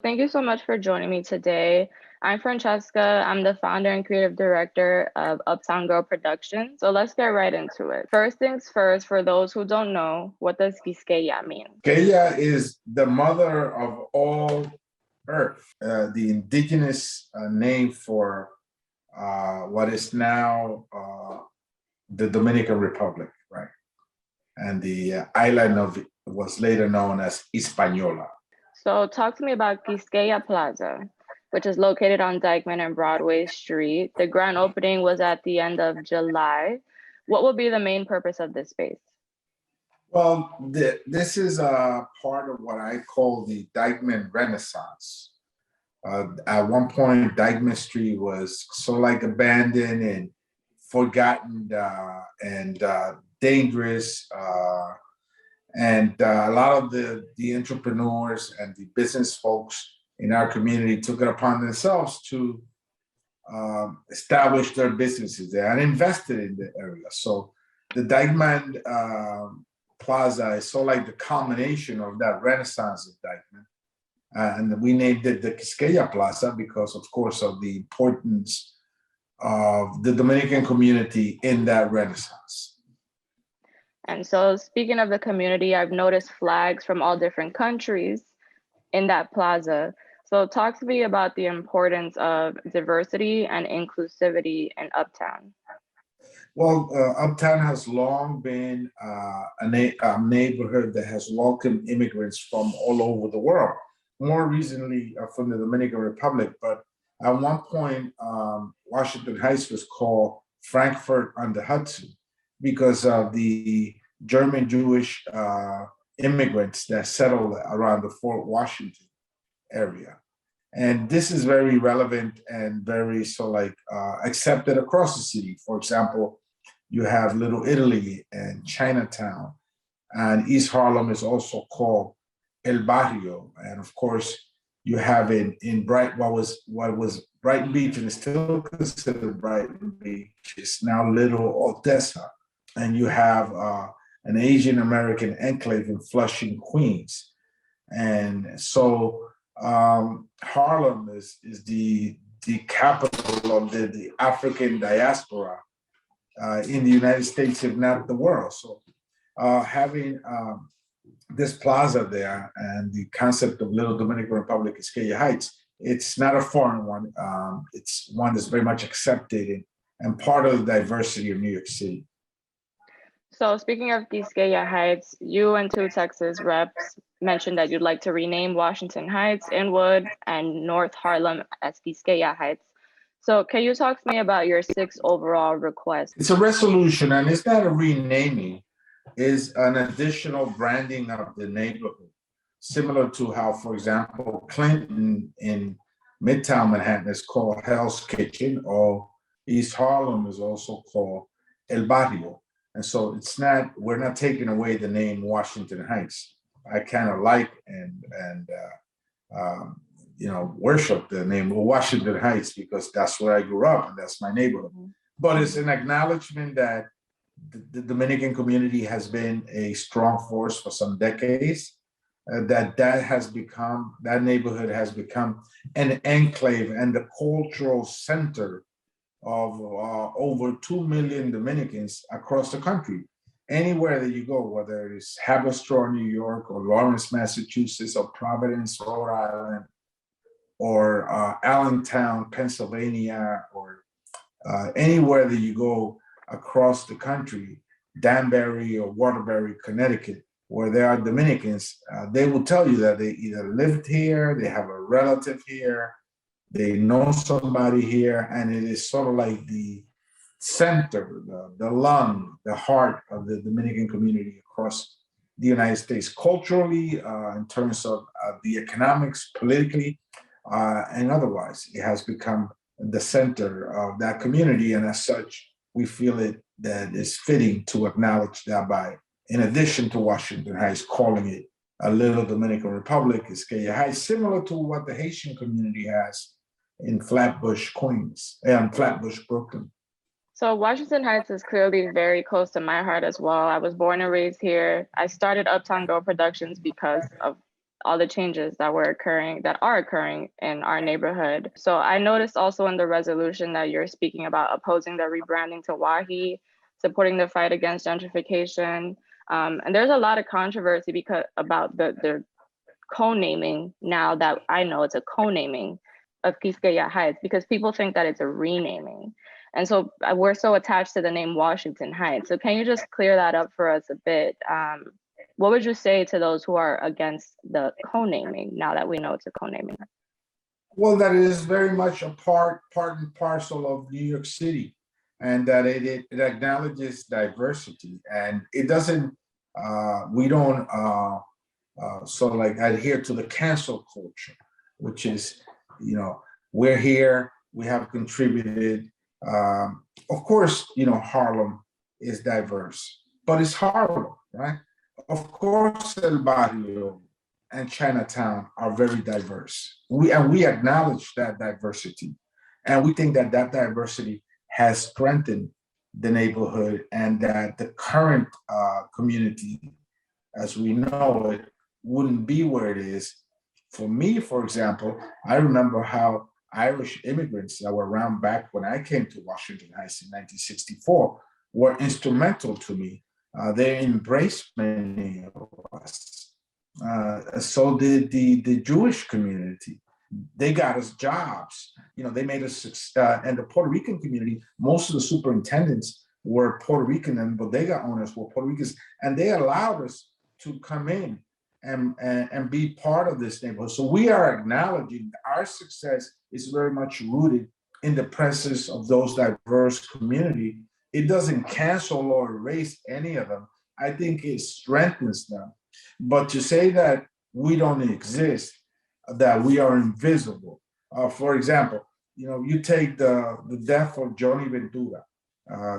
Thank you so much for joining me today. I'm Franchesca. I'm the founder and creative director of Uptown Girl Productions. So let's get right into it. First things first, for those who don't know, what does Quisqueya mean? Quisqueya is the mother of all earth, the indigenous name for what is now the Dominican Republic, right? And the island of was later known as Hispaniola. So talk to me about Quisqueya Plaza, which is located on Dykeman and Broadway Street. The grand opening was at the end of July. What will be the main purpose of this space? Well, this is part of what I call the Dykeman Renaissance. At one point, Dykeman Street was so like abandoned and forgotten and dangerous. And a lot of the entrepreneurs and the business folks in our community took it upon themselves to establish their businesses there and invested in the area. So the Dykeman Plaza is so like the culmination of that renaissance of Dykeman. And we named it the Quisqueya Plaza because, of course, of the importance of the Dominican community in that renaissance. And so, speaking of the community, I've noticed flags from all different countries in that plaza. So, talk to me about the importance of diversity and inclusivity in Uptown. Well, Uptown has long been a neighborhood that has welcomed immigrants from all over the world. More recently from the Dominican Republic, but at one point, Washington Heights was called Frankfurt on the Hudson because of the German Jewish immigrants that settled around the Fort Washington area. And this is very relevant and very accepted across the city. For example, you have Little Italy and Chinatown, and East Harlem is also called El Barrio. And of course, you have in what was Brighton Beach and is still considered Brighton Beach is now Little Odessa. And you have an Asian American enclave in Flushing, Queens. And so Harlem is the capital of the African diaspora in the United States, if not the world. So having this plaza there and the concept of Little Dominican Republic, Quisqueya Heights, it's not a foreign one. It's one that's very much accepted and part of the diversity of New York City. So, speaking of Quisqueya Heights, you and two Texas reps mentioned that you'd like to rename Washington Heights, Inwood, and North Harlem as Quisqueya Heights. So, can you talk to me about your 6 overall requests? It's a resolution, and it's not a renaming. Is an additional branding of the neighborhood, similar to how, for example, Clinton in Midtown Manhattan is called Hell's Kitchen, or East Harlem is also called El Barrio. And so we're not taking away the name Washington Heights. I kind of like and worship the name Washington Heights because that's where I grew up and that's my neighborhood. Mm-hmm. But it's an acknowledgement that the Dominican community has been a strong force for some decades. That neighborhood has become an enclave and the cultural center of over 2 million Dominicans across the country. Anywhere that you go, whether it's Haverstraw, New York, or Lawrence, Massachusetts, or Providence, Rhode Island, or Allentown, Pennsylvania, or anywhere that you go across the country, Danbury or Waterbury, Connecticut, where there are Dominicans, they will tell you that they either lived here, they have a relative here, they know somebody here, and it is sort of like the center, the lung, the heart of the Dominican community across the United States, culturally, in terms of the economics, politically, and otherwise. It has become the center of that community, and as such, we feel that it's fitting to acknowledge that by, in addition to Washington Heights, calling it a Little Dominican Republic, Quisqueya Heights, similar to what the Haitian community has in Flatbush, Queens, and Flatbush, Brooklyn. So Washington Heights is clearly very close to my heart as well. I was born and raised here. I started Uptown Girl Productions because of all the changes that are occurring in our neighborhood. So I noticed also in the resolution that you're speaking about opposing the rebranding to Wahi, supporting the fight against gentrification. And there's a lot of controversy about the co-naming, now that I know it's a co-naming of Quisqueya Heights, because people think that it's a renaming. And so we're so attached to the name Washington Heights. So can you just clear that up for us a bit? What would you say to those who are against the co-naming, now that we know it's a co-naming? Well, that is very much a part and parcel of New York City, and that it acknowledges diversity, and it doesn't, we don't sort of like adhere to the cancel culture, which is, we're here, we have contributed. Of course, Harlem is diverse, but it's Harlem, right? Of course, El Barrio and Chinatown are very diverse. We acknowledge that diversity, and we think that diversity has strengthened the neighborhood, and that the current community, as we know it, wouldn't be where it is. For me, for example, I remember how Irish immigrants that were around back when I came to Washington Heights in 1964 were instrumental to me. They embraced many of us. So did the Jewish community. They got us jobs. They made us, and the Puerto Rican community, most of the superintendents were Puerto Rican, and bodega owners were Puerto Ricans, and they allowed us to come in and be part of this neighborhood. So we are acknowledging our success is very much rooted in the presence of those diverse community. It doesn't cancel or erase any of them. I think it strengthens them. But to say that we don't exist, that we are invisible. For example, you take the death of Johnny Ventura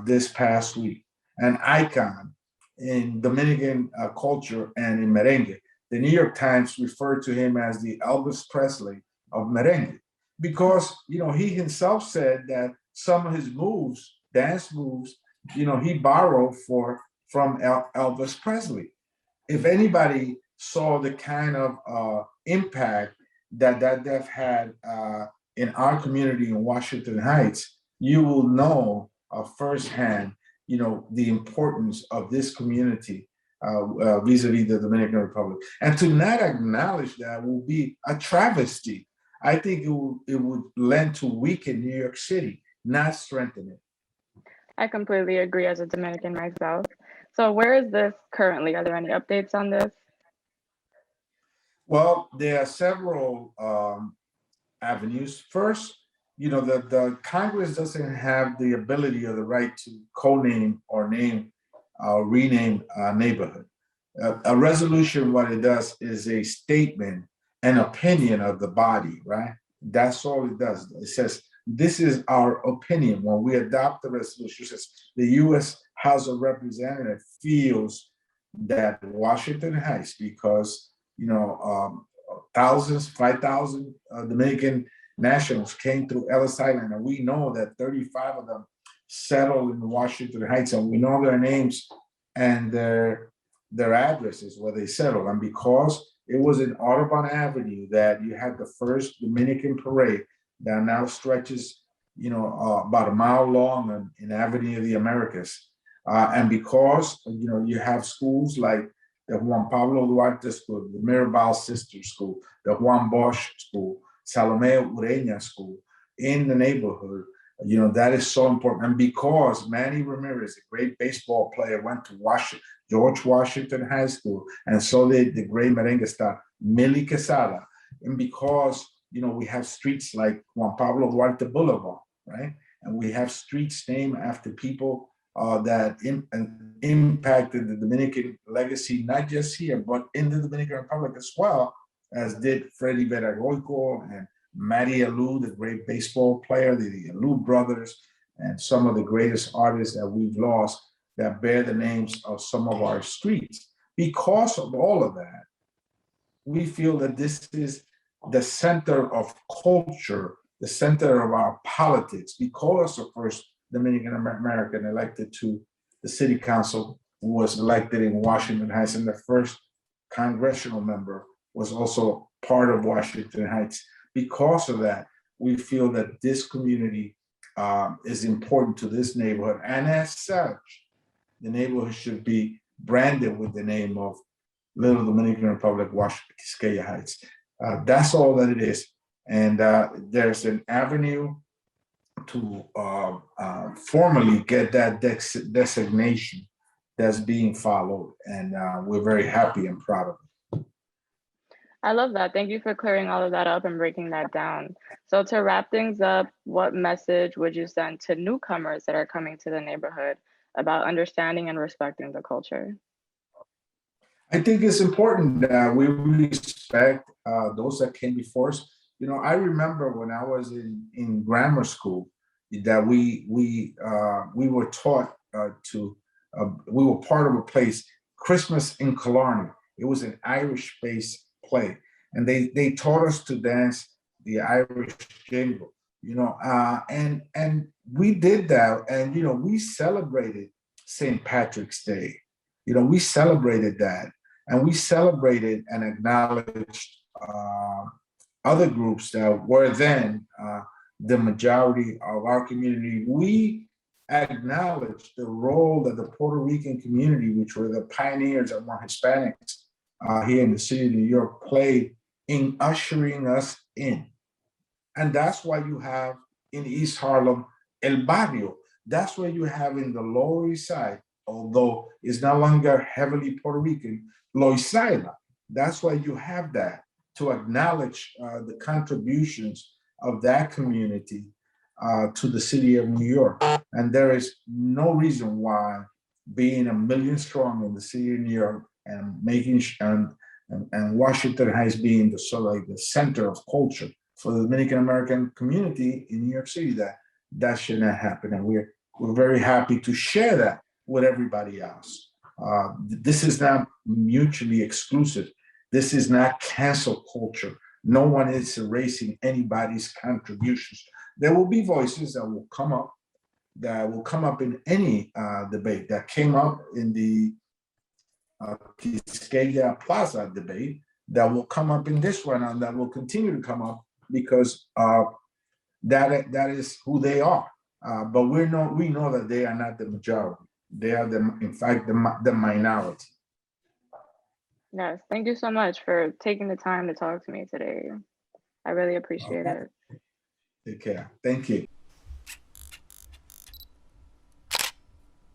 this past week, an icon in Dominican culture and in merengue. The New York Times referred to him as the Elvis Presley of merengue, because he himself said that some of his moves, dance moves, he borrowed from Elvis Presley. If anybody saw the kind of impact that death had in our community in Washington Heights, you will know firsthand, the importance of this community vis-a-vis the Dominican Republic. And to not acknowledge that will be a travesty. I think it would lend to weaken New York City, not strengthen it. I completely agree as a Dominican myself. So where is this currently? Are there any updates on this? Well, there are several avenues. First, the Congress doesn't have the ability or the right to co-name or rename a neighborhood. A resolution, what it does is a statement, an opinion of the body, right? That's all it does. It says, this is our opinion. When we adopt the resolution, it says the U.S. House of Representatives feels that Washington Heights, because thousands, 5,000 Dominican nationals came through Ellis Island, and we know that 35 of them settled in Washington Heights, and we know their names and their addresses where they settled. And because it was in Audubon Avenue that you had the first Dominican parade that now stretches, about a mile long in Avenue of the Americas, and because you have schools like the Juan Pablo Duarte School, the Mirabal Sister School, the Juan Bosch School, Salome Ureña School in the neighborhood, that is so important. And because Manny Ramirez, a great baseball player, went to George Washington High School, and so did the great merengue star, Millie Quesada. And because, we have streets like Juan Pablo Duarte Boulevard, right? And we have streets named after people that impacted the Dominican legacy, not just here, but in the Dominican Republic as well, as did Freddie Veragoico and Matty Alou, the great baseball player, the Alou brothers, and some of the greatest artists that we've lost that bear the names of some of our streets. Because of all of that, we feel that this is the center of culture, the center of our politics, because the first Dominican American elected to the city council who was elected in Washington Heights, and the first congressional member was also part of Washington Heights. Because of that, we feel that this community is important to this neighborhood. And as such, the neighborhood should be branded with the name of Little Dominican Republic, Washington, Quisqueya Heights. That's all that it is. And there's an avenue to formally get that designation that's being followed. And we're very happy and proud of it. I love that. Thank you for clearing all of that up and breaking that down. So to wrap things up, what message would you send to newcomers that are coming to the neighborhood about understanding and respecting the culture? I think it's important that we respect those that came before us. You know, I remember when I was in grammar school that we were taught we were part of a place, Christmas in Killarney. It was an Irish-based play, and they taught us to dance the Irish jingle. You know, and we did that, and you know, we celebrated St. Patrick's Day. You know, we celebrated that, and we celebrated and acknowledged other groups that were then the majority of our community. We acknowledged the role that the Puerto Rican community, which were the pioneers among Hispanics here in the city of New York, played in ushering us in. And that's why you have in East Harlem, El Barrio. That's why you have in the Lower East Side, although it's no longer heavily Puerto Rican, Loisaida. That's why you have that, to acknowledge the contributions of that community to the city of New York. And there is no reason why being 1 million strong in the city of New York and making and Washington Heights being the sort of like the center of culture for the Dominican American community in New York City, that should not happen. And we're very happy to share that with everybody else. This is not mutually exclusive. This is not cancel culture. No one is erasing anybody's contributions. There will be voices that will come up in any debate that came up in the Quisqueya Plaza debate, that will come up in this one, and that will continue to come up because that is who they are. But we know that they are not the majority. They are in fact the minority. Yes, thank you so much for taking the time to talk to me today. I really appreciate it. Take care. Thank you.